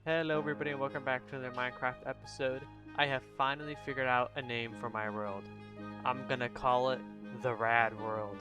Hello everybody and welcome back to another Minecraft episode. I have finally figured out a name for my world. I'm gonna call it the Rad World.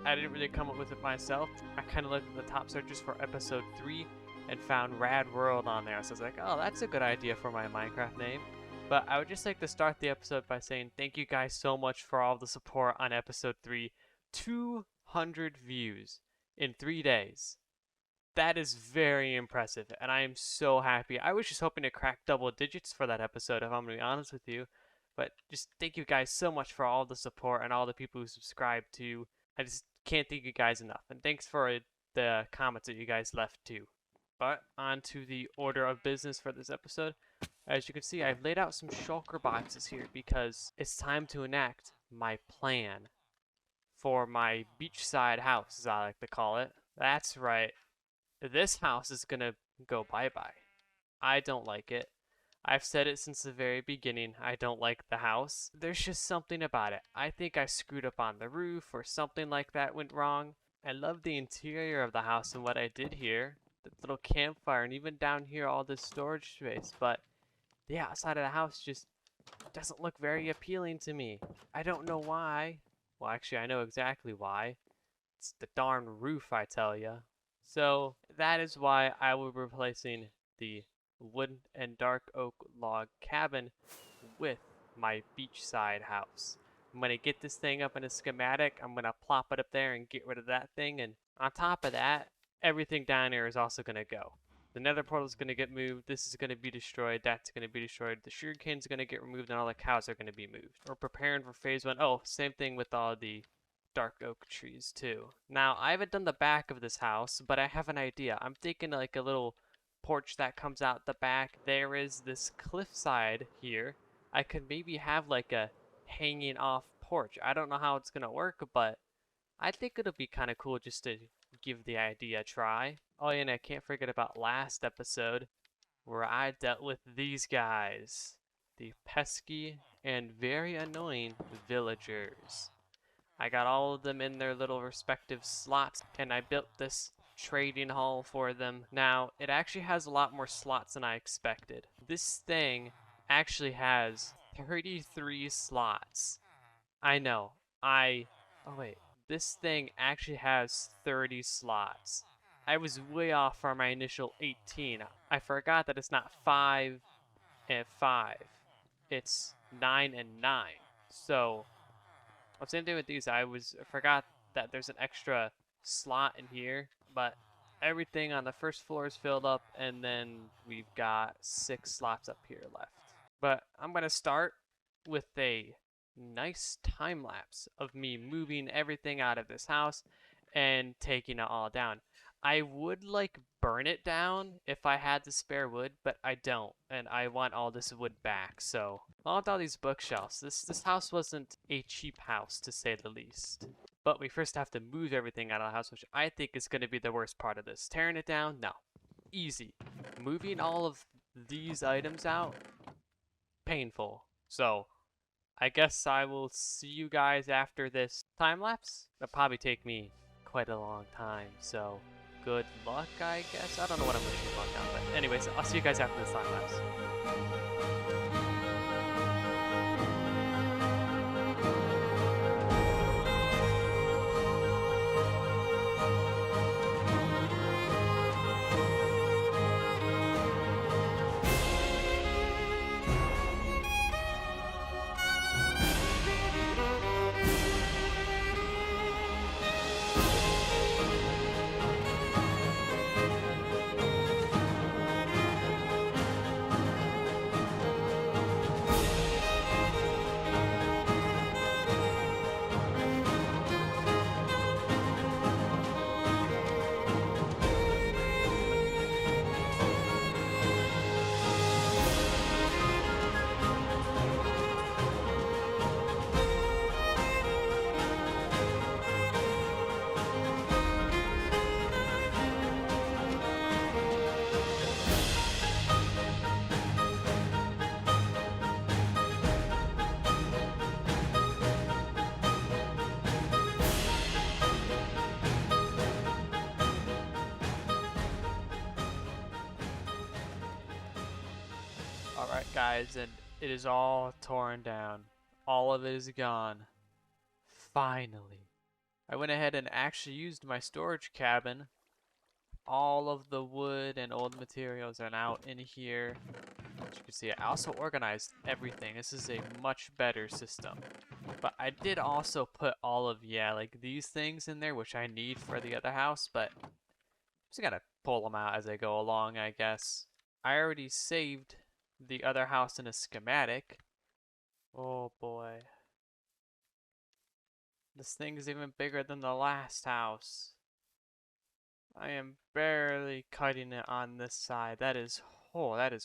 I didn't really come up with it myself. I kind of looked at the top searches for episode 3 and found Rad World on there. So I was like, oh, that's a good idea for my Minecraft name. But I would just like to start the episode by saying thank you guys so much for all the support on episode 3. 200 views in 3 days. That is very impressive, and I am so happy. I was just hoping to crack double digits for that episode, if I'm going to be honest with you. But just thank you guys so much for all the support and all the people who subscribe to. I just can't thank you guys enough. And thanks for the comments that you guys left too. But on to the order of business for this episode. As you can see, I've laid out some shulker boxes here because it's time to enact my plan for my beachside house, as I like to call it. That's right. This house is gonna go bye-bye. I don't like it. I've said it since the very beginning. I don't like the house. There's just something about it. I think I screwed up on the roof or something like that went wrong. I love the interior of the house and what I did here. The little campfire and even down here all this storage space. But the outside of the house just doesn't look very appealing to me. I don't know why. Well, actually, I know exactly why. It's the darn roof, I tell ya. So that is why I will be replacing the wood and dark oak log cabin with my beachside house. I'm going to get this thing up in a schematic. I'm going to plop it up there and get rid of that thing. And on top of that, everything down here is also going to go. The nether portal is going to get moved. This is going to be destroyed. That's going to be destroyed. The sugarcane is going to get removed and all the cows are going to be moved. We're preparing for phase 1. Oh, same thing with all the dark oak trees too. Now, I haven't done the back of this house, but I have an idea. I'm thinking like a little porch that comes out the back. There is this cliffside here. I could maybe have like a hanging off porch. I don't know how it's gonna work, but I think it'll be kind of cool just to give the idea a try. Oh yeah, and I can't forget about last episode where I dealt with these guys. The pesky and very annoying villagers. I got all of them in their little respective slots, and I built this trading hall for them. Now, it actually has a lot more slots than I expected. This thing actually has 33 slots. I know. Oh wait. This thing actually has 30 slots. I was way off from my initial 18. I forgot that it's not 5 and 5. It's 9 and 9. So same thing with these. I forgot that there's an extra slot in here, but everything on the first floor is filled up, and then we've got 6 slots up here left. But I'm gonna start with a nice time lapse of me moving everything out of this house and taking it all down. I would like burn it down if I had the spare wood, but I don't, and I want all this wood back. So along with all these bookshelves, this house wasn't a cheap house to say the least. But we first have to move everything out of the house, which I think is going to be the worst part of this. Tearing it down, no, easy. Moving all of these items out, painful. So I guess I will see you guys after this time lapse. It'll probably take me quite a long time, so good luck, I guess. I don't know what I'm wishing luck on, but anyways, I'll see you guys after this time lapse. Alright guys, and it is all torn down. All of it is gone. Finally. I went ahead and actually used my storage cabin. All of the wood and old materials are now in here. As you can see, I also organized everything. This is a much better system. But I did also put all of, like these things in there, which I need for the other house, but I'm just gonna pull them out as I go along, I guess. I already saved the other house in a schematic. Oh boy. This thing is even bigger than the last house. I am barely cutting it on this side. That is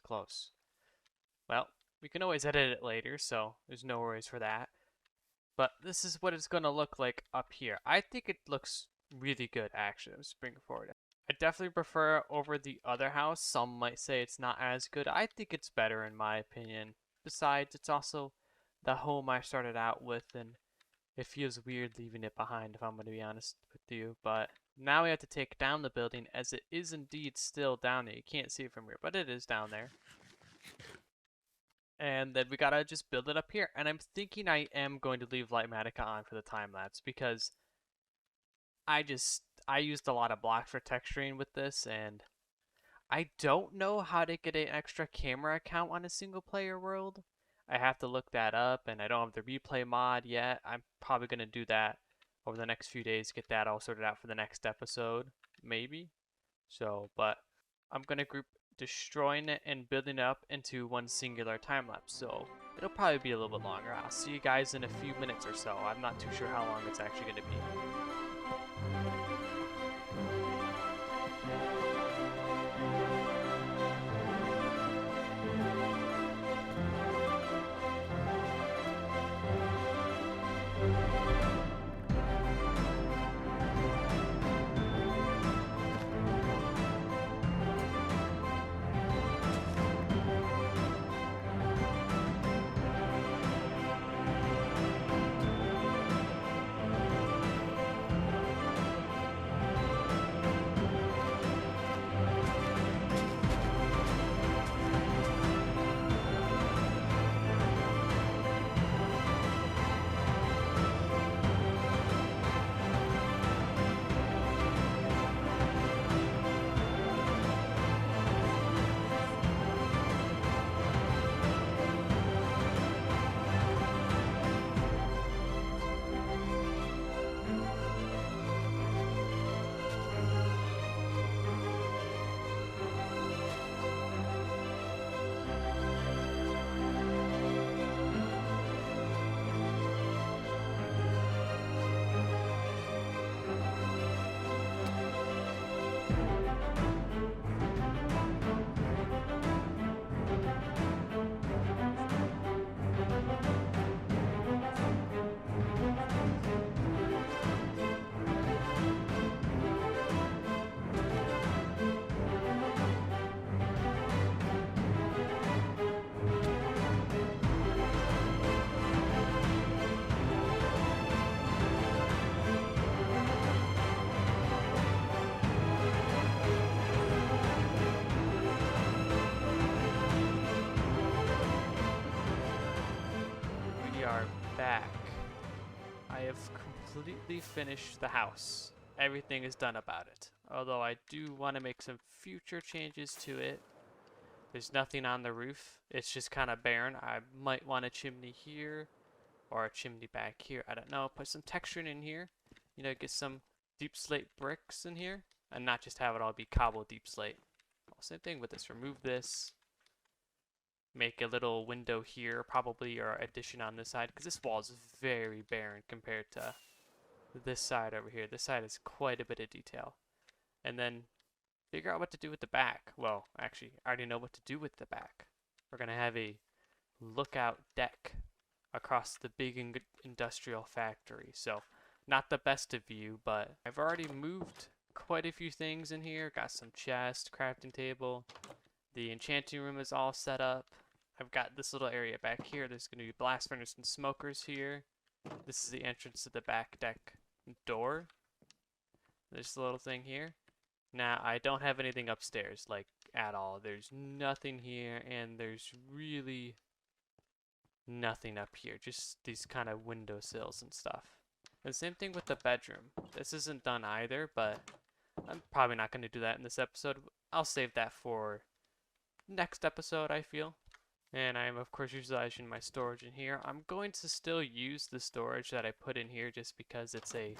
close. Well, we can always edit it later, so there's no worries for that. But this is what it's going to look like up here. I think it looks really good, actually. Let's bring it forward. I definitely prefer it over the other house. Some might say it's not as good. I think it's better in my opinion. Besides, it's also the home I started out with, and it feels weird leaving it behind, if I'm going to be honest with you. But now we have to take down the building, as it is indeed still down there. You can't see it from here, but it is down there. And then we gotta just build it up here. And I'm thinking I am going to leave Lightmatica on for the time lapse, because I used a lot of blocks for texturing with this, and I don't know how to get an extra camera account on a single player world. I have to look that up, and I don't have the replay mod yet. I'm probably gonna do that over the next few days, get that all sorted out for the next episode, maybe. So, but I'm gonna group destroying it and building it up into one singular time lapse. So it'll probably be a little bit longer. I'll see you guys in a few minutes or so. I'm not too sure how long it's actually gonna be. Back. I have completely finished the house. Everything is done about it. Although I do want to make some future changes to it. There's nothing on the roof. It's just kind of barren. I might want a chimney here or a chimney back here. I don't know. Put some texture in here. You know, get some deep slate bricks in here and not just have it all be cobble deep slate. Well, same thing with this. Remove this. Make a little window here, probably, or addition on this side, because this wall is very barren compared to this side over here. This side has quite a bit of detail. And then figure out what to do with the back. Well, actually, I already know what to do with the back. We're going to have a lookout deck across the big industrial factory. So, not the best of view, but I've already moved quite a few things in here. Got some chests, crafting table. The enchanting room is all set up. I've got this little area back here. There's going to be blast furnace and smokers here. This is the entrance to the back deck door. There's a little thing here. Now, I don't have anything upstairs, like at all. There's nothing here, and there's really nothing up here. Just these kind of windowsills and stuff. And same thing with the bedroom. This isn't done either, but I'm probably not going to do that in this episode. I'll save that for next episode, I feel. And I am, of course, utilizing my storage in here. I'm going to still use the storage that I put in here just because it's a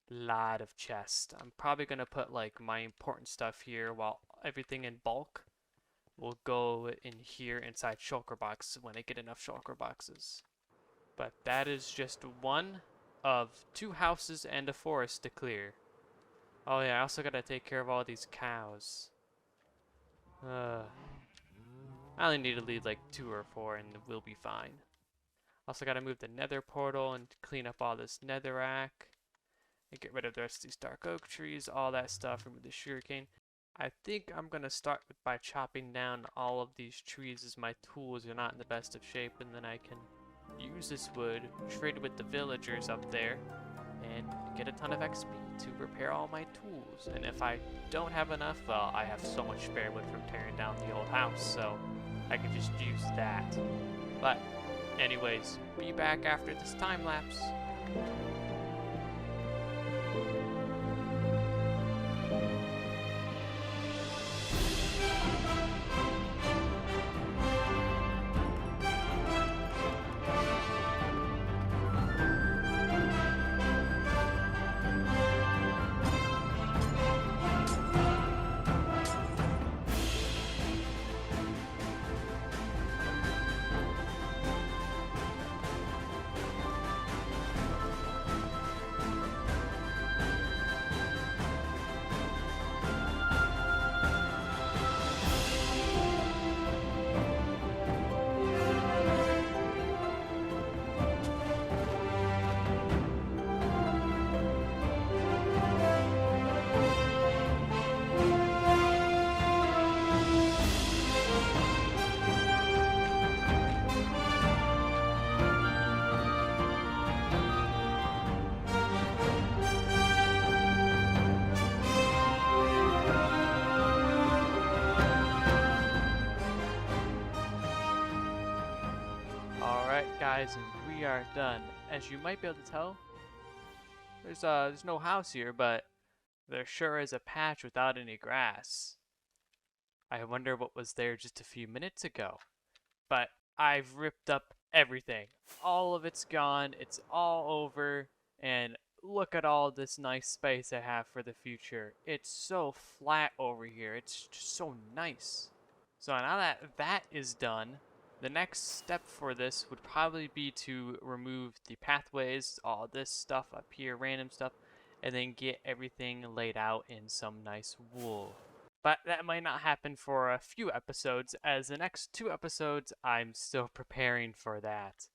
lot of chests. I'm probably going to put like my important stuff here while everything in bulk will go in here inside shulker boxes when I get enough shulker boxes. But that is just one of 2 houses and a forest to clear. Oh yeah, I also gotta take care of all these cows. I only need to leave like 2 or 4 and we'll be fine. Also gotta move the nether portal and clean up all this netherrack. And get rid of the rest of these dark oak trees, all that stuff, remove the sugarcane. I think I'm gonna start by chopping down all of these trees as my tools are not in the best of shape, and then I can use this wood, trade with the villagers up there, and get a ton of XP to repair all my tools. And if I don't have enough, well, I have so much spare wood from tearing down the old house, so I can just use that. But anyways, be back after this time lapse. Guys, and we are done. As you might be able to tell, there's no house here, but there sure is a patch without any grass. I wonder what was there just a few minutes ago. But I've ripped up everything. All of it's gone. It's all over. And look at all this nice space I have for the future. It's so flat over here. It's just so nice. So now that that is done, the next step for this would probably be to remove the pathways, all this stuff up here, random stuff, and then get everything laid out in some nice wool. But that might not happen for a few episodes, as the next 2 episodes I'm still preparing for that.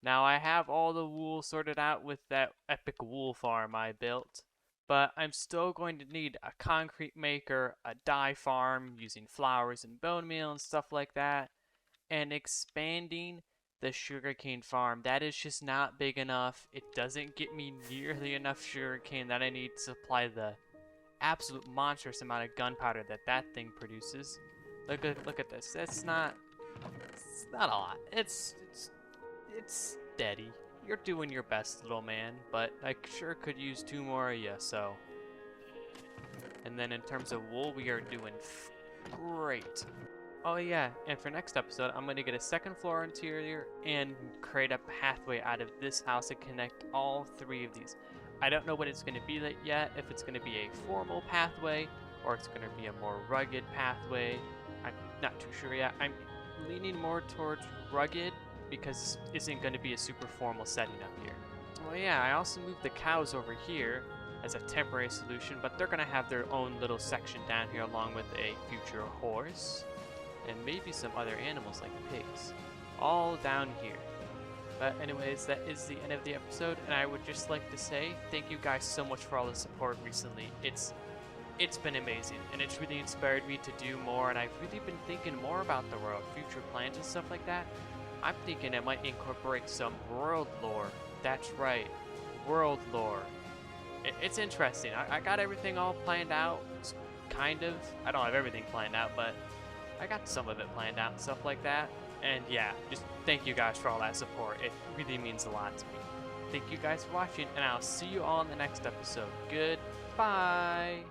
Now I have all the wool sorted out with that epic wool farm I built, but I'm still going to need a concrete maker, a dye farm using flowers and bone meal and stuff like that, and expanding the sugarcane farm. That is just not big enough. It doesn't get me nearly enough sugarcane that I need to supply the absolute monstrous amount of gunpowder that that thing produces. Look at this. It's not a lot. It's steady. You're doing your best, little man, but I sure could use 2 more of you, so. And then in terms of wool, we are doing great. Oh yeah, and for next episode, I'm going to get a 2nd floor interior and create a pathway out of this house to connect all 3 of these. I don't know what it's going to be like yet, if it's going to be a formal pathway, or it's going to be a more rugged pathway. I'm not too sure yet. I'm leaning more towards rugged, because this isn't going to be a super formal setting up here. Oh yeah, I also moved the cows over here as a temporary solution, but they're going to have their own little section down here along with a future horse. And maybe some other animals like pigs, all down here. But anyways, that is the end of the episode, and I would just like to say thank you guys so much for all the support recently. It's been amazing, and it's really inspired me to do more, and I've really been thinking more about the world, future plans and stuff like that. I'm thinking I might incorporate some world lore. That's right, world lore. It's interesting. I got everything all planned out, kind of. I don't have everything planned out, but I got some of it planned out and stuff like that. And yeah, just thank you guys for all that support. It really means a lot to me. Thank you guys for watching, and I'll see you all in the next episode. Goodbye.